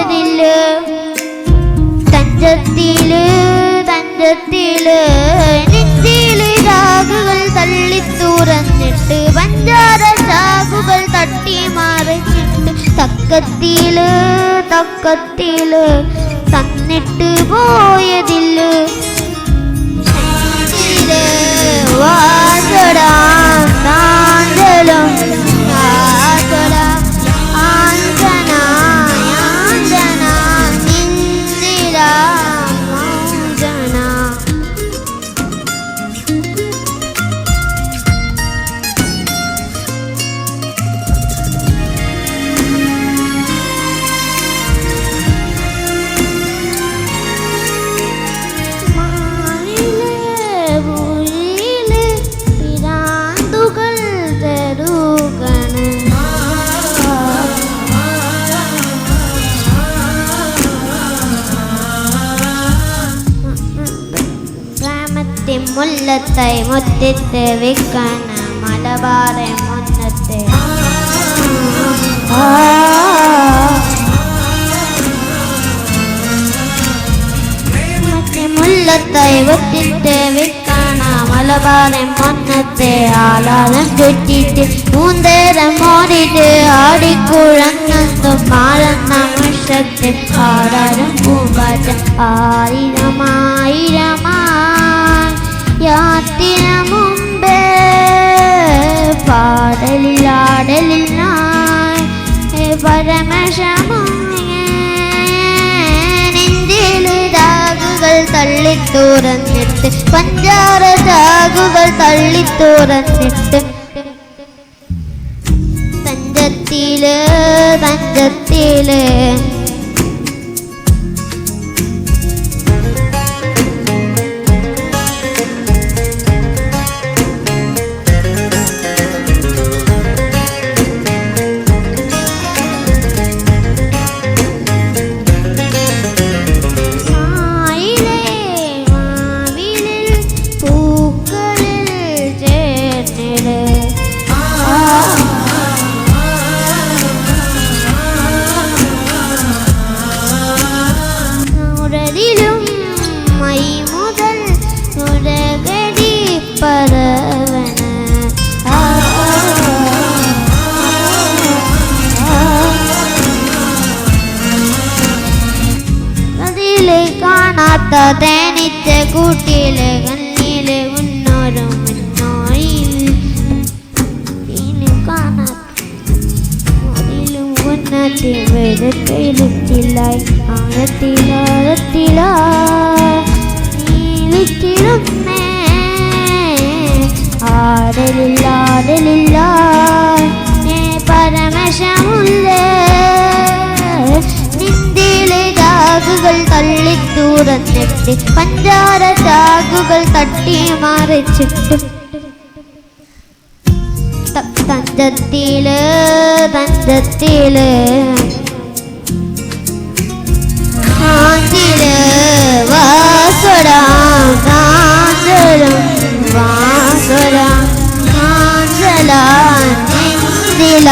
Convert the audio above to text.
പോയതില്ല. തഞ്ചത്തില് നെഞ്ചില് രാഗുകൾ തള്ളി തുറന്നിട്ട് പഞ്ചാര ചാകുകൾ തട്ടി മറിച്ചിട്ട് തക്കത്തില് തന്നിട്ട് പോയതില്ല. വാസടാം താഞ്ചലും മുല്ലത്തൈ മുറ്റത്ത് വിൽക്കണ മലബാറെ മുന്നത്തെ മുല്ലത്തൈ മുറ്റത്ത് വിൽക്കണ മലബാറെ മുന്നത്തെ ആലാദം ചുറ്റിട്ട് മൂന്നേരം ഓടിട്ട് ആടിക്കുഴങ്ങും മാറുന്ന വർഷത്തിൽ ആടാരും പൂമ്പാറ്റ യാത്ര മുമ്പേ പാടലില്ലാടലിനായി പരമശമെഞ്ചില് രാഗുകൾ തള്ളി തുറന്നിട്ട് പഞ്ചാര രാഗുകൾ തള്ളി തുറന്നിട്ട് തഞ്ചത്തില് കാണാത്ത തേനിച്ച കൂട്ടിയിലെ കണ്ണിലെ മുന്നോരും കാണാത്തിലും ഉന്നത്തി വെളുക്കയിലെത്തില്ലായി ആഴത്തിലാഴത്തിലാടുന്നേ ആടലില്ല പരമശമുള്ളേ തള്ളി തുറന്നിട്ട് പഞ്ചാര ചാകുകൾ തട്ടി മറിച്ചിട്ട് തഞ്ചത്തില് വാസടാം നെഞ്ചില